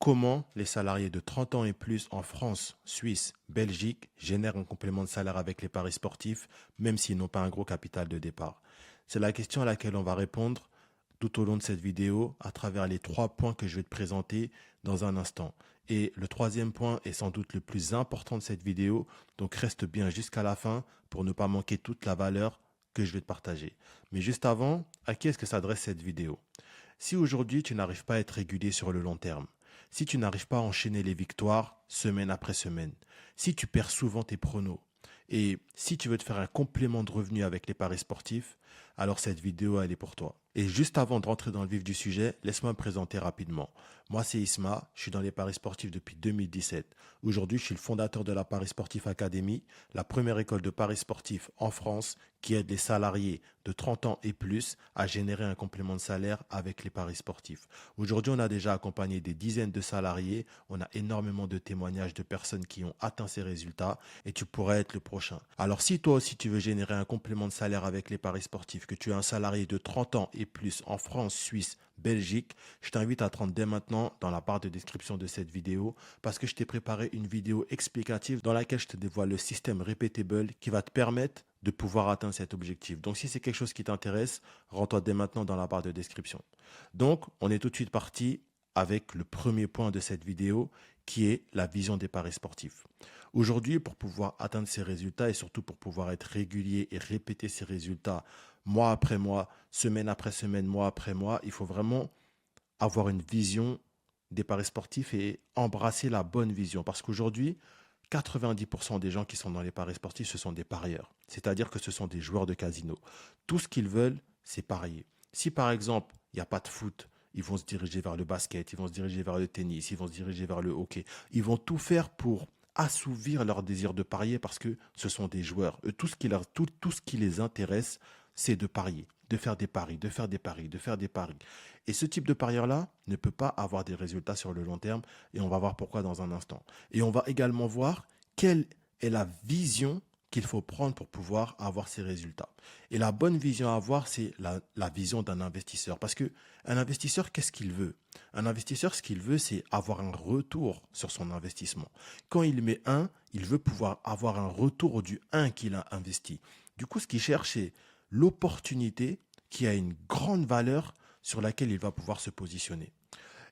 Comment les salariés de 30 ans et plus en France, Suisse, Belgique génèrent un complément de salaire avec les paris sportifs, même s'ils n'ont pas un gros capital de départ? C'est la question à laquelle on va répondre tout au long de cette vidéo à travers les 3 points que je vais te présenter dans un instant. Et le troisième point est sans doute le plus important de cette vidéo, donc reste bien jusqu'à la fin pour ne pas manquer toute la valeur que je vais te partager. Mais juste avant, à qui est-ce que s'adresse cette vidéo? Si aujourd'hui tu n'arrives pas à être régulier sur le long terme, si tu n'arrives pas à enchaîner les victoires semaine après semaine, si tu perds souvent tes pronos, et si tu veux te faire un complément de revenu avec les paris sportifs, alors cette vidéo elle est pour toi. Et juste avant de rentrer dans le vif du sujet, laisse-moi me présenter rapidement. Moi c'est Isma, je suis dans les paris sportifs depuis 2017. Aujourd'hui je suis le fondateur de la Paris Sportif Academy, la première école de paris sportifs en France qui aide les salariés de 30 ans et plus à générer un complément de salaire avec les paris sportifs. Aujourd'hui, on a déjà accompagné des dizaines de salariés, on a énormément de témoignages de personnes qui ont atteint ces résultats et tu pourrais être le prochain. Alors si toi aussi tu veux générer un complément de salaire avec les paris sportifs, que tu es un salarié de 30 ans et plus en France, Suisse, Belgique, je t'invite à te rendre dès maintenant dans la barre de description de cette vidéo parce que je t'ai préparé une vidéo explicative dans laquelle je te dévoile le système Repeatable qui va te permettre de pouvoir atteindre cet objectif. Donc si c'est quelque chose qui t'intéresse, rends-toi dès maintenant dans la barre de description. Donc on est tout de suite parti avec le premier point de cette vidéo qui est la vision des paris sportifs. Aujourd'hui, pour pouvoir atteindre ces résultats et surtout pour pouvoir être régulier et répéter ces résultats mois après mois, semaine après semaine, mois après mois, il faut vraiment avoir une vision des paris sportifs et embrasser la bonne vision. Parce qu'aujourd'hui, 90% des gens qui sont dans les paris sportifs, ce sont des parieurs. C'est-à-dire que ce sont des joueurs de casino. Tout ce qu'ils veulent, c'est parier. Si par exemple, il n'y a pas de foot, ils vont se diriger vers le basket, ils vont se diriger vers le tennis, ils vont se diriger vers le hockey. Ils vont tout faire pour assouvir leur désir de parier parce que ce sont des joueurs. Eux, tout ce qui les intéresse, c'est de parier, de faire des paris, de faire des paris, de faire des paris. Et ce type de parieur-là ne peut pas avoir des résultats sur le long terme et on va voir pourquoi dans un instant. Et on va également voir quelle est la vision qu'il faut prendre pour pouvoir avoir ces résultats. Et la bonne vision à avoir, c'est la vision d'un investisseur. Parce que un investisseur, qu'est-ce qu'il veut? Un investisseur, ce qu'il veut, c'est avoir un retour sur son investissement. Quand il met un, il veut pouvoir avoir un retour du 1 qu'il a investi. Du coup, ce qu'il cherche, c'est l'opportunité qui a une grande valeur sur laquelle il va pouvoir se positionner.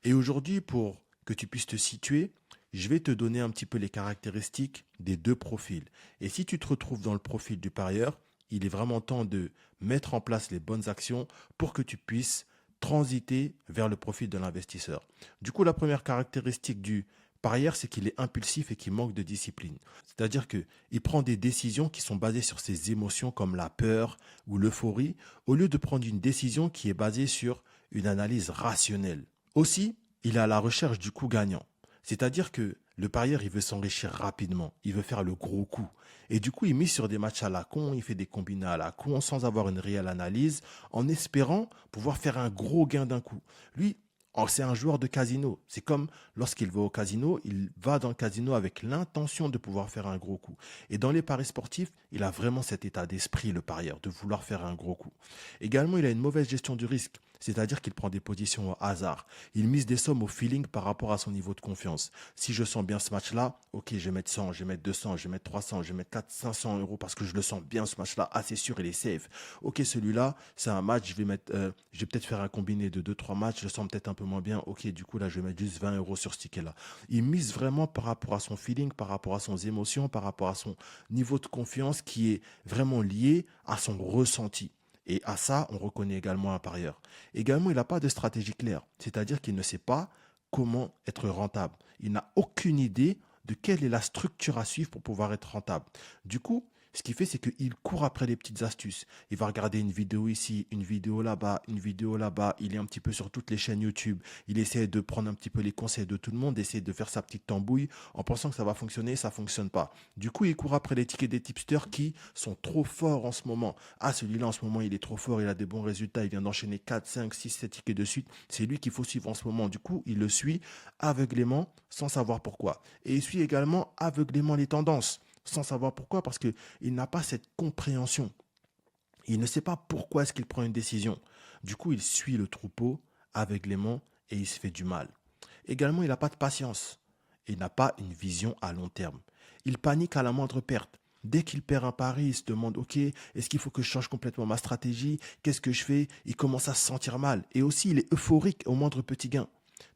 Et aujourd'hui, pour que tu puisses te situer, je vais te donner un petit peu les caractéristiques des deux profils. Et si tu te retrouves dans le profil du parieur, il est vraiment temps de mettre en place les bonnes actions pour que tu puisses transiter vers le profil de l'investisseur. Du coup, la première caractéristique du parieur, c'est qu'il est impulsif et qu'il manque de discipline. C'est-à-dire qu'il prend des décisions qui sont basées sur ses émotions comme la peur ou l'euphorie, au lieu de prendre une décision qui est basée sur une analyse rationnelle. Aussi, il est à la recherche du coup gagnant. C'est-à-dire que le parieur, il veut s'enrichir rapidement, il veut faire le gros coup. Et du coup, il mise sur des matchs à la con, il fait des combinats à la con, sans avoir une réelle analyse, en espérant pouvoir faire un gros gain d'un coup. Lui, c'est un joueur de casino. C'est comme lorsqu'il va au casino, il va dans le casino avec l'intention de pouvoir faire un gros coup. Et dans les paris sportifs, il a vraiment cet état d'esprit, le parieur, de vouloir faire un gros coup. Également, il a une mauvaise gestion du risque. C'est-à-dire qu'il prend des positions au hasard. Il mise des sommes au feeling par rapport à son niveau de confiance. Si je sens bien ce match-là, ok, je vais mettre 100, je vais mettre 200, je vais mettre 300, je vais mettre 400, 500 euros parce que je le sens bien ce match-là. Ah, c'est sûr, il est safe. Ok, celui-là, c'est un match, je vais peut-être faire un combiné de 2-3 matchs, je le sens peut-être un peu moins bien. Ok, du coup, là, je vais mettre juste 20 euros sur ce ticket-là. Il mise vraiment par rapport à son feeling, par rapport à son émotion, par rapport à son niveau de confiance qui est vraiment lié à son ressenti. Et à ça, on reconnaît également un parieur. Également, il n'a pas de stratégie claire, c'est-à-dire qu'il ne sait pas comment être rentable. Il n'a aucune idée de quelle est la structure à suivre pour pouvoir être rentable. Du coup, ce qu'il fait, c'est qu'il court après les petites astuces. Il va regarder une vidéo ici, une vidéo là-bas, une vidéo là-bas. Il est un petit peu sur toutes les chaînes YouTube. Il essaie de prendre un petit peu les conseils de tout le monde, essaie de faire sa petite tambouille en pensant que ça va fonctionner, ça fonctionne pas. Du coup, il court après les tickets des tipsters qui sont trop forts en ce moment. Ah, celui-là, en ce moment, il est trop fort, il a des bons résultats, il vient d'enchaîner 4, 5, 6, 7 tickets de suite. C'est lui qu'il faut suivre en ce moment. Du coup, il le suit aveuglément sans savoir pourquoi. Et il suit également aveuglément les tendances sans savoir pourquoi, parce qu'il n'a pas cette compréhension. Il ne sait pas pourquoi est-ce qu'il prend une décision. Du coup, il suit le troupeau aveuglément et il se fait du mal. Également, il n'a pas de patience. Il n'a pas une vision à long terme. Il panique à la moindre perte. Dès qu'il perd un pari, il se demande, OK, est-ce qu'il faut que je change complètement ma stratégie? Qu'est-ce que je fais? Il commence à se sentir mal. Et aussi, il est euphorique au moindre petit gain.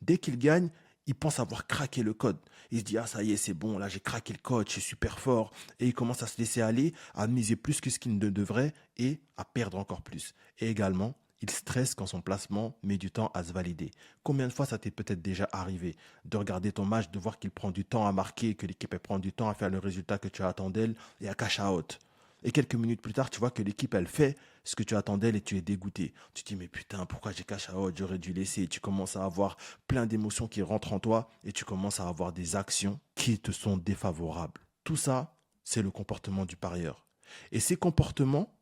Dès qu'il gagne, il pense avoir craqué le code. Il se dit, ah ça y est, c'est bon, là j'ai craqué le code, je suis super fort. Et il commence à se laisser aller, à miser plus que ce qu'il ne devrait et à perdre encore plus. Et également, il stresse quand son placement met du temps à se valider. Combien de fois ça t'est peut-être déjà arrivé de regarder ton match, de voir qu'il prend du temps à marquer, que l'équipe elle prend du temps à faire le résultat que tu attends d'elle et à cash out. Et quelques minutes plus tard, tu vois que l'équipe elle fait ce que tu attends d'elle et tu es dégoûté. Tu te dis mais putain, pourquoi j'ai cash out, j'aurais dû laisser. Et tu commences à avoir plein d'émotions qui rentrent en toi et tu commences à avoir des actions qui te sont défavorables. Tout ça, c'est le comportement du parieur. Et ces comportements,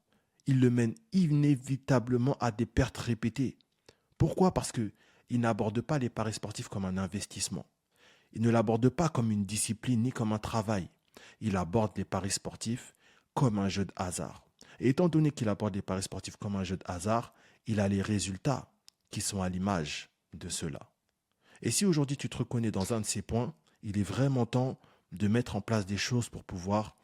il le mène inévitablement à des pertes répétées. Pourquoi? Parce qu'il n'aborde pas les paris sportifs comme un investissement. Il ne l'aborde pas comme une discipline ni comme un travail. Il aborde les paris sportifs comme un jeu de hasard. Et étant donné qu'il aborde les paris sportifs comme un jeu de hasard, il a les résultats qui sont à l'image de cela. Et si aujourd'hui tu te reconnais dans un de ces points, il est vraiment temps de mettre en place des choses pour pouvoir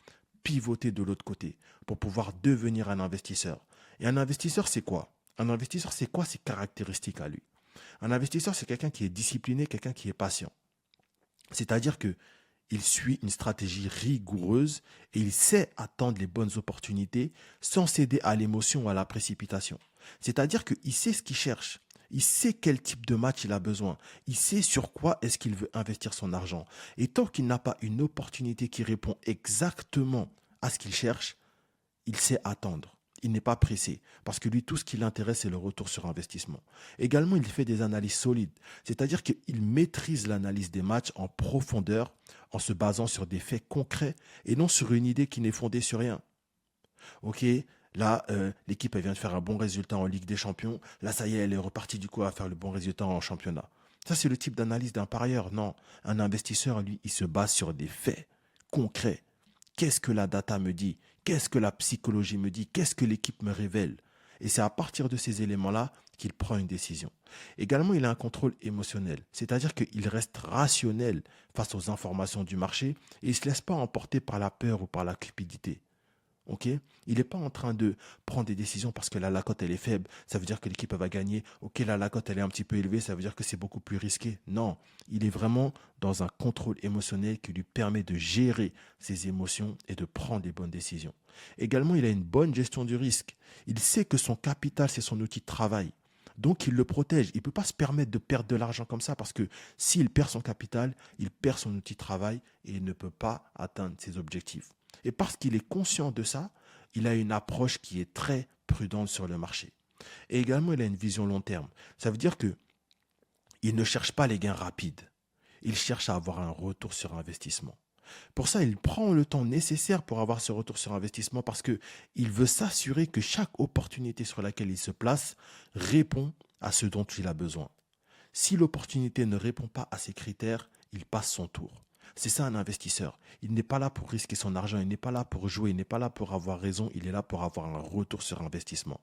pivoter de l'autre côté, pour pouvoir devenir un investisseur. Et un investisseur, c'est quoi? Un investisseur, c'est quoi ses caractéristiques à lui? Un investisseur, c'est quelqu'un qui est discipliné, quelqu'un qui est patient. C'est-à-dire que il suit une stratégie rigoureuse et il sait attendre les bonnes opportunités sans céder à l'émotion ou à la précipitation. C'est-à-dire qu'il sait ce qu'il cherche. Il sait quel type de match il a besoin. Il sait sur quoi est-ce qu'il veut investir son argent. Et tant qu'il n'a pas une opportunité qui répond exactement à ce qu'il cherche, il sait attendre. Il n'est pas pressé parce que lui, tout ce qui l'intéresse, c'est le retour sur investissement. Également, il fait des analyses solides, c'est-à-dire qu'il maîtrise l'analyse des matchs en profondeur en se basant sur des faits concrets et non sur une idée qui n'est fondée sur rien. Ok, là, l'équipe elle vient de faire un bon résultat en Ligue des Champions. Là, ça y est, elle est repartie du coup à faire le bon résultat en championnat. Ça, c'est le type d'analyse d'un parieur. Non, un investisseur, lui, il se base sur des faits concrets. Qu'est-ce que la data me dit? Qu'est-ce que la psychologie me dit? Qu'est-ce que l'équipe me révèle? Et c'est à partir de ces éléments-là qu'il prend une décision. Également, il a un contrôle émotionnel, c'est-à-dire qu'il reste rationnel face aux informations du marché et il ne se laisse pas emporter par la peur ou par la cupidité. Ok, il n'est pas en train de prendre des décisions parce que la cote elle est faible, ça veut dire que l'équipe va gagner. Ok, la cote elle est un petit peu élevée, ça veut dire que c'est beaucoup plus risqué. Non, il est vraiment dans un contrôle émotionnel qui lui permet de gérer ses émotions et de prendre les bonnes décisions. Également, il a une bonne gestion du risque. Il sait que son capital c'est son outil de travail. Donc il le protège. Il ne peut pas se permettre de perdre de l'argent comme ça parce que s'il perd son capital, il perd son outil de travail et il ne peut pas atteindre ses objectifs. Et parce qu'il est conscient de ça, il a une approche qui est très prudente sur le marché. Et également, il a une vision long terme. Ça veut dire que il ne cherche pas les gains rapides. Il cherche à avoir un retour sur investissement. Pour ça, il prend le temps nécessaire pour avoir ce retour sur investissement parce que il veut s'assurer que chaque opportunité sur laquelle il se place répond à ce dont il a besoin. Si l'opportunité ne répond pas à ces critères, il passe son tour. C'est ça un investisseur. Il n'est pas là pour risquer son argent, il n'est pas là pour jouer, il n'est pas là pour avoir raison, il est là pour avoir un retour sur investissement.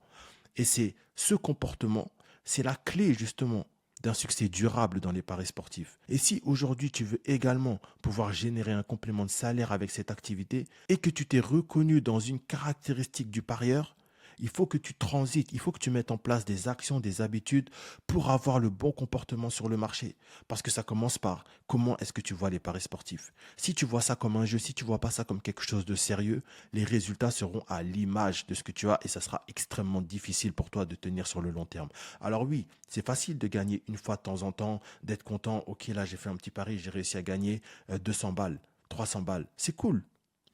Et c'est ce comportement, c'est la clé justement d'un succès durable dans les paris sportifs. Et si aujourd'hui tu veux également pouvoir générer un complément de salaire avec cette activité et que tu t'es reconnu dans une caractéristique du parieur, il faut que tu transites, il faut que tu mettes en place des actions, des habitudes pour avoir le bon comportement sur le marché. Parce que ça commence par comment est-ce que tu vois les paris sportifs. Si tu vois ça comme un jeu, si tu vois pas ça comme quelque chose de sérieux, les résultats seront à l'image de ce que tu as et ça sera extrêmement difficile pour toi de tenir sur le long terme. Alors oui, c'est facile de gagner une fois de temps en temps, d'être content. Ok, là j'ai fait un petit pari, j'ai réussi à gagner 200 balles, 300 balles. C'est cool.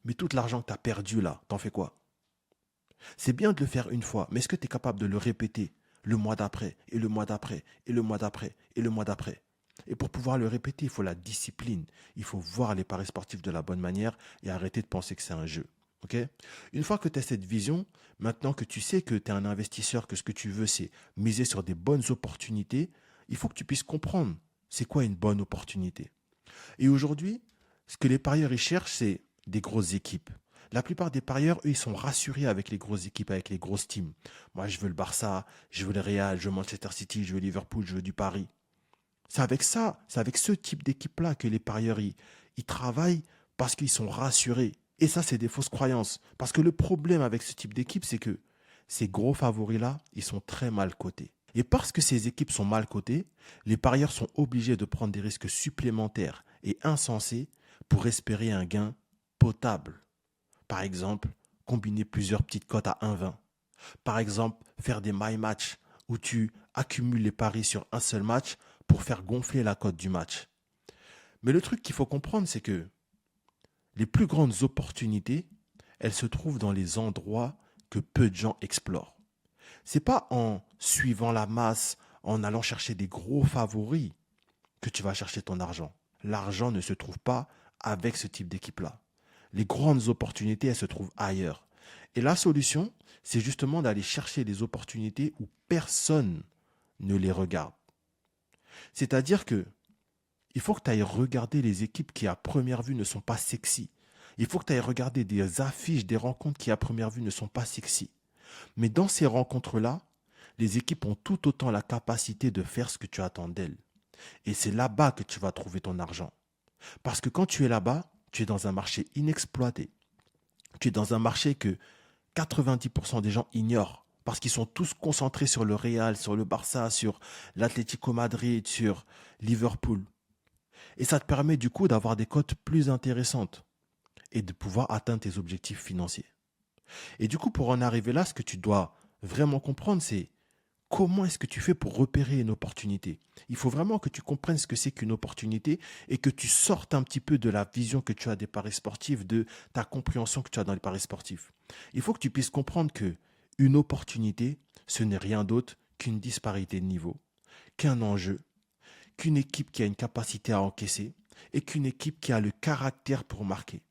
Mais tout l'argent que tu as perdu là, t'en fais quoi? C'est bien de le faire une fois, mais est-ce que tu es capable de le répéter le mois d'après, et le mois d'après, et le mois d'après, et le mois d'après? Et pour pouvoir le répéter, il faut la discipline. Il faut voir les paris sportifs de la bonne manière et arrêter de penser que c'est un jeu. Ok? Une fois que tu as cette vision, maintenant que tu sais que tu es un investisseur, que ce que tu veux, c'est miser sur des bonnes opportunités, il faut que tu puisses comprendre c'est quoi une bonne opportunité. Et aujourd'hui, ce que les parieurs y cherchent, c'est des grosses équipes. La plupart des parieurs, eux, ils sont rassurés avec les grosses équipes, avec les grosses teams. Moi, je veux le Barça, je veux le Real, je veux Manchester City, je veux Liverpool, je veux du Paris. C'est avec ça, c'est avec ce type d'équipe-là que les parieurs, ils travaillent parce qu'ils sont rassurés. Et ça, c'est des fausses croyances. Parce que le problème avec ce type d'équipe, c'est que ces gros favoris-là, ils sont très mal cotés. Et parce que ces équipes sont mal cotées, les parieurs sont obligés de prendre des risques supplémentaires et insensés pour espérer un gain potable. Par exemple, combiner plusieurs petites cotes à 1,20. Par exemple, faire des my match où tu accumules les paris sur un seul match pour faire gonfler la cote du match. Mais le truc qu'il faut comprendre, c'est que les plus grandes opportunités, elles se trouvent dans les endroits que peu de gens explorent. C'est pas en suivant la masse, en allant chercher des gros favoris que tu vas chercher ton argent. L'argent ne se trouve pas avec ce type d'équipe-là. Les grandes opportunités, elles se trouvent ailleurs. Et la solution, c'est justement d'aller chercher les opportunités où personne ne les regarde. C'est-à-dire que il faut que tu ailles regarder les équipes qui, à première vue, ne sont pas sexy. Il faut que tu ailles regarder des affiches, des rencontres qui, à première vue, ne sont pas sexy. Mais dans ces rencontres-là, les équipes ont tout autant la capacité de faire ce que tu attends d'elles. Et c'est là-bas que tu vas trouver ton argent. Parce que quand tu es là-bas, tu es dans un marché inexploité. Tu es dans un marché que 90% des gens ignorent. Parce qu'ils sont tous concentrés sur le Real, sur le Barça, sur l'Atlético Madrid, sur Liverpool. Et ça te permet du coup d'avoir des cotes plus intéressantes et de pouvoir atteindre tes objectifs financiers. Et du coup, pour en arriver là, ce que tu dois vraiment comprendre, c'est comment est-ce que tu fais pour repérer une opportunité. Il faut vraiment que tu comprennes ce que c'est qu'une opportunité et que tu sortes un petit peu de la vision que tu as des paris sportifs, de ta compréhension que tu as dans les paris sportifs. Il faut que tu puisses comprendre que une opportunité, ce n'est rien d'autre qu'une disparité de niveau, qu'un enjeu, qu'une équipe qui a une capacité à encaisser et qu'une équipe qui a le caractère pour marquer.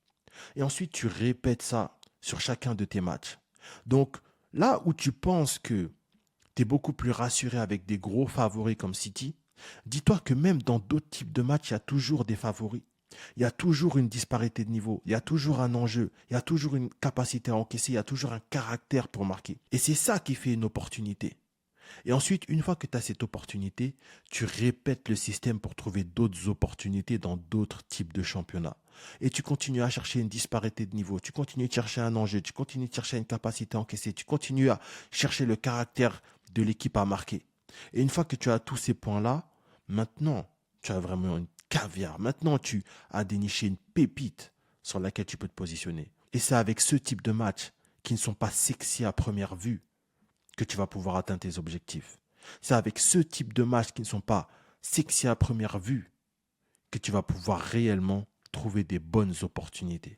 Et ensuite, tu répètes ça sur chacun de tes matchs. Donc, là où tu penses que tu es beaucoup plus rassuré avec des gros favoris comme City, dis-toi que même dans d'autres types de matchs, il y a toujours des favoris. Il y a toujours une disparité de niveau, il y a toujours un enjeu, il y a toujours une capacité à encaisser, il y a toujours un caractère pour marquer. Et c'est ça qui fait une opportunité. Et ensuite, une fois que tu as cette opportunité, tu répètes le système pour trouver d'autres opportunités dans d'autres types de championnats. Et tu continues à chercher une disparité de niveau, tu continues de chercher un enjeu, tu continues de chercher une capacité à encaisser, tu continues à chercher le caractère de l'équipe à marquer. Et une fois que tu as tous ces points-là, maintenant, tu as vraiment une caviar. Maintenant, tu as déniché une pépite sur laquelle tu peux te positionner. Et c'est avec ce type de matchs qui ne sont pas sexy à première vue que tu vas pouvoir atteindre tes objectifs. C'est avec ce type de matchs qui ne sont pas sexy à première vue que tu vas pouvoir réellement trouver des bonnes opportunités.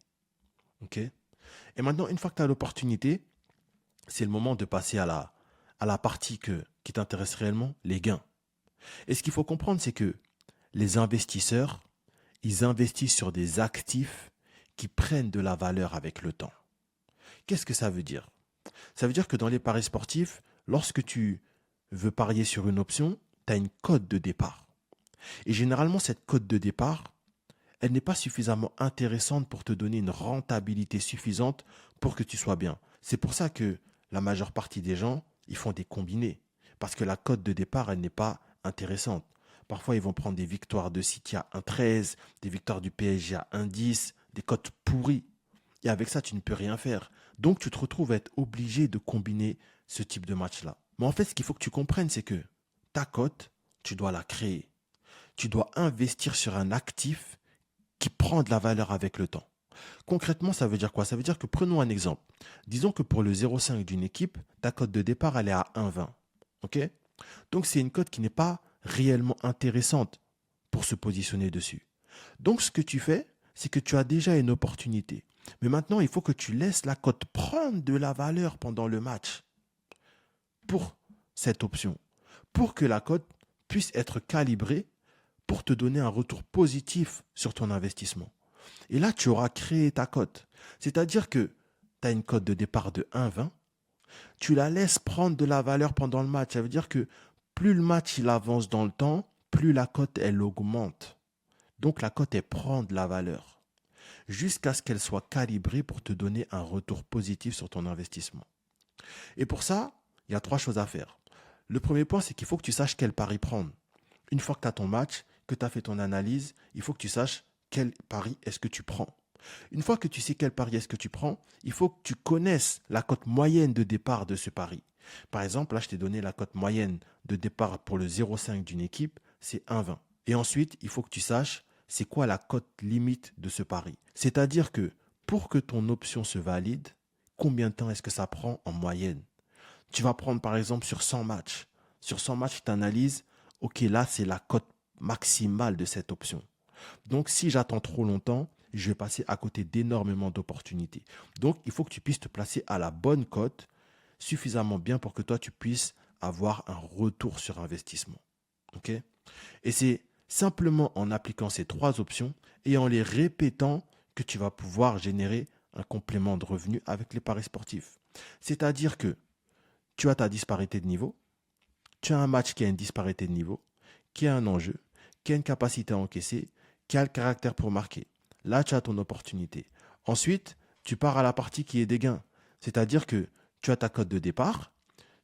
Ok? Et maintenant, une fois que tu as l'opportunité, c'est le moment de passer à la partie qui t'intéresse réellement, les gains. Et ce qu'il faut comprendre, c'est que les investisseurs, ils investissent sur des actifs qui prennent de la valeur avec le temps. Qu'est-ce que ça veut dire? Ça veut dire que dans les paris sportifs, lorsque tu veux parier sur une option, tu as une cote de départ. Et généralement, cette cote de départ, elle n'est pas suffisamment intéressante pour te donner une rentabilité suffisante pour que tu sois bien. C'est pour ça que la majeure partie des gens, ils font des combinés. Parce que la cote de départ, elle n'est pas intéressante. Parfois, ils vont prendre des victoires de City à 1,13, des victoires du PSG à 1,10, des cotes pourries. Et avec ça, tu ne peux rien faire. Donc, tu te retrouves à être obligé de combiner ce type de match-là. Mais en fait, ce qu'il faut que tu comprennes, c'est que ta cote, tu dois la créer. Tu dois investir sur un actif qui prend de la valeur avec le temps. Concrètement, ça veut dire quoi? Ça veut dire que prenons un exemple. Disons que pour le 0,5 d'une équipe, ta cote de départ, elle est à 1,20. OK? Donc, c'est une cote qui n'est pas réellement intéressante pour se positionner dessus. Donc, ce que tu fais, c'est que tu as déjà une opportunité. Mais maintenant, il faut que tu laisses la cote prendre de la valeur pendant le match pour cette option, pour que la cote puisse être calibrée pour te donner un retour positif sur ton investissement. Et là, tu auras créé ta cote. C'est-à-dire que tu as une cote de départ de 1,20, tu la laisses prendre de la valeur pendant le match. Ça veut dire que plus le match il avance dans le temps, plus la cote elle augmente. Donc la cote elle prend de la valeur jusqu'à ce qu'elle soit calibrée pour te donner un retour positif sur ton investissement. Et pour ça, il y a trois choses à faire. Le premier point, c'est qu'il faut que tu saches quel pari prendre. Une fois que tu as ton match, que tu as fait ton analyse, il faut que tu saches quel pari est-ce que tu prends. Une fois que tu sais quel pari est-ce que tu prends, il faut que tu connaisses la cote moyenne de départ de ce pari. Par exemple, là, je t'ai donné la cote moyenne de départ pour le 0,5 d'une équipe, c'est 1,20. Et ensuite, il faut que tu saches c'est quoi la cote limite de ce pari. C'est-à-dire que pour que ton option se valide, combien de temps est-ce que ça prend en moyenne? Tu vas prendre par exemple sur 100 matchs. Sur 100 matchs, tu analyses, ok, là, c'est la cote maximale de cette option. Donc, si j'attends trop longtemps, je vais passer à côté d'énormément d'opportunités. Donc, il faut que tu puisses te placer à la bonne cote, suffisamment bien pour que toi, tu puisses avoir un retour sur investissement. Ok? Et c'est simplement en appliquant ces trois options et en les répétant que tu vas pouvoir générer un complément de revenus avec les paris sportifs. C'est-à-dire que tu as ta disparité de niveau, tu as un match qui a une disparité de niveau, qui a un enjeu, qui a une capacité à encaisser, qui a le caractère pour marquer. Là, tu as ton opportunité. Ensuite, tu pars à la partie qui est des gains. C'est-à-dire que tu as ta cote de départ,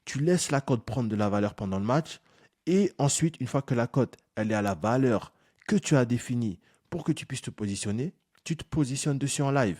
tu laisses la cote prendre de la valeur pendant le match, et ensuite, une fois que la cote elle est à la valeur que tu as définie pour que tu puisses te positionner, tu te positionnes dessus en live.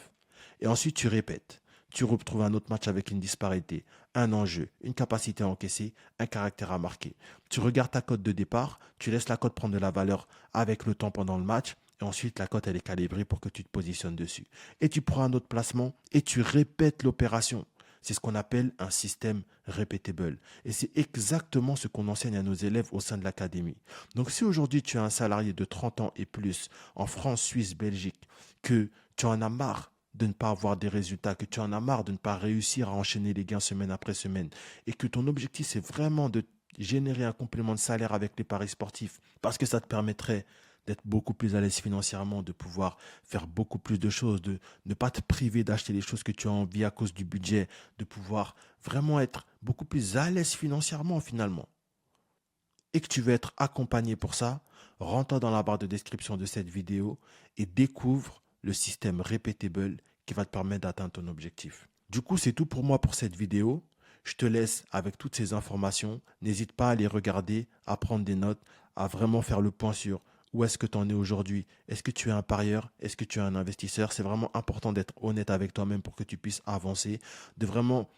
Et ensuite, tu répètes. Tu retrouves un autre match avec une disparité, un enjeu, une capacité à encaisser, un caractère à marquer. Tu regardes ta cote de départ, tu laisses la cote prendre de la valeur avec le temps pendant le match, et ensuite la cote elle est calibrée pour que tu te positionnes dessus. Et tu prends un autre placement et tu répètes l'opération. C'est ce qu'on appelle un système repeatable. Et c'est exactement ce qu'on enseigne à nos élèves au sein de l'académie. Donc si aujourd'hui tu es un salarié de 30 ans et plus en France, Suisse, Belgique, que tu en as marre de ne pas avoir des résultats, que tu en as marre de ne pas réussir à enchaîner les gains semaine après semaine, et que ton objectif c'est vraiment de générer un complément de salaire avec les paris sportifs, parce que ça te permettrait d'être beaucoup plus à l'aise financièrement, de pouvoir faire beaucoup plus de choses, de ne pas te priver d'acheter les choses que tu as envie à cause du budget, de pouvoir vraiment être beaucoup plus à l'aise financièrement finalement. Et que tu veux être accompagné pour ça, rentre dans la barre de description de cette vidéo et découvre le système Repeatable qui va te permettre d'atteindre ton objectif. Du coup, c'est tout pour moi pour cette vidéo. Je te laisse avec toutes ces informations. N'hésite pas à les regarder, à prendre des notes, à vraiment faire le point sur où est-ce que tu en es aujourd'hui. Est-ce que tu es un parieur? Est-ce que tu es un investisseur? C'est vraiment important d'être honnête avec toi-même pour que tu puisses avancer, de vraiment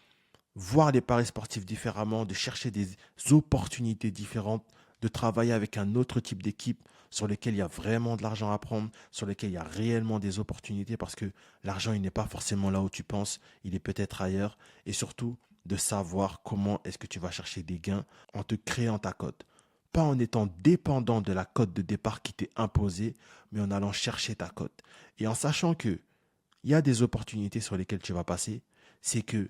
voir les paris sportifs différemment, de chercher des opportunités différentes, de travailler avec un autre type d'équipe sur lesquelles il y a vraiment de l'argent à prendre, sur lesquelles il y a réellement des opportunités parce que l'argent, il n'est pas forcément là où tu penses, il est peut-être ailleurs. Et surtout, de savoir comment est-ce que tu vas chercher des gains en te créant ta cote. Pas en étant dépendant de la cote de départ qui t'est imposée, mais en allant chercher ta cote. Et en sachant que il y a des opportunités sur lesquelles tu vas passer, c'est que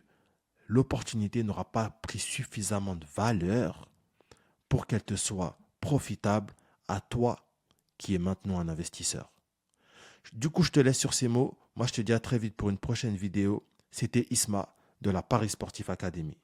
l'opportunité n'aura pas pris suffisamment de valeur pour qu'elle te soit profitable à toi qui es maintenant un investisseur. Du coup, je te laisse sur ces mots. Moi, je te dis à très vite pour une prochaine vidéo. C'était Isma de la Paris Sportif Academy.